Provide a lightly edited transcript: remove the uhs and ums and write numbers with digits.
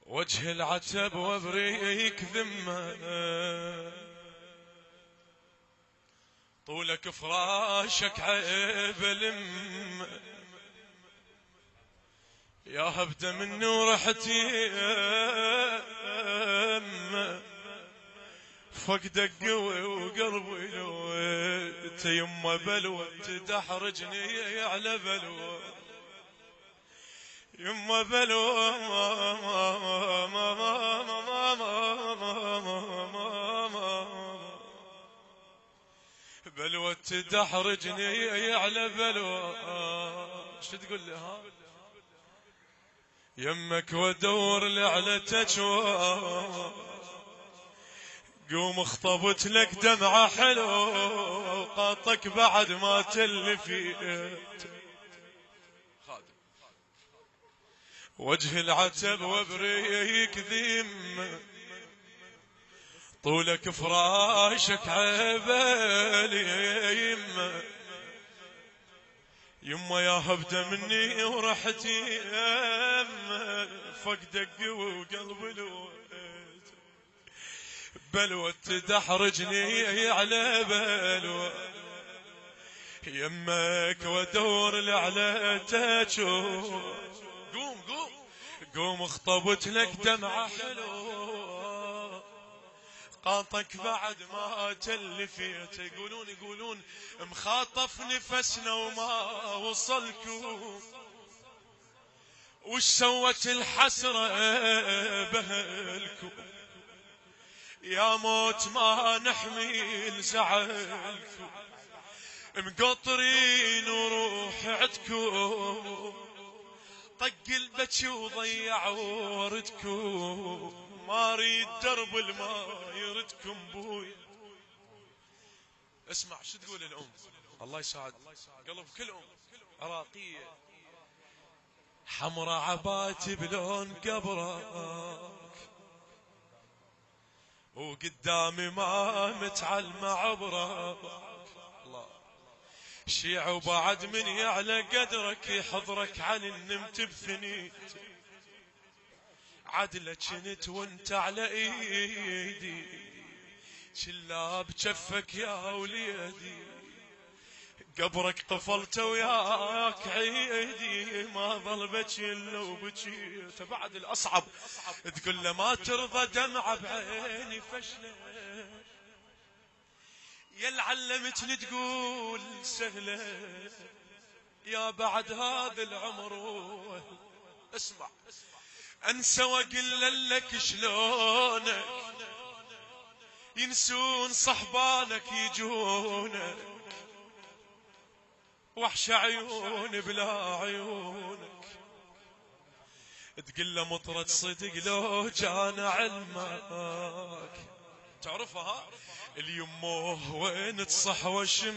وجه العتب وابريك ذمه، طولك فراشك عيب لم، يا هبده مني ورحتي فقدك قوي وقلبي لويت، يما بلوى تدحرجني على بلوى، يما بلوى بلوى تدحرجني على بلوى. شو تقول لي ها؟ يمك وادور لعلتك قوم اخطبت لك دمعة حلو، قاطك بعد ما تلفيت. وجه العتب وابريك ذم، طولك فراشك عبالي يما، يما يا هبده مني ورحتي يما، فقدك قوي وقلبي لويت، بلوى تدحرجني على بلوى، يمك وادور لعلتك قوم قوم قوم اخطبت لك دمعة حلو، قاطك بعد ما تلفيت. يقولون مخاطف نفسنا وما وصلكم، وش سوت الحسرة بهلكم، يا موت ما نحمل زعلكم، مقطرين وروح عدكم، طق البكي وضيع وردكم، ما اريد درب الماء يردكم بوي. اسمع شو تقول الام، الله يساعد قلب كل ام عراقيه، حمرا عباتي بلون قبرك، وقدامي ما متعلمة عبرك، الله شيع وبعد من يعلى قدرك، يحضرك عن النمت بثنيت، عدلة جنت وانت على ايدي، شلا بجفك يا وليدي، قبرك قفلت وياك عيدي، ما ظل بكي الا وبكيت. بعد الاصعب تقول له ما ترضى دمعة بعيني فشلة، يا علمتني تقول سهلة، يا بعد هذا العمر اسمع انسى واقول لك شلونك، ينسون صحبانك يجونك، وحش عيون بلا عيونك، تقول له مطرد صدق لو كان علمك، تعرفها اليمه وين تصح وشم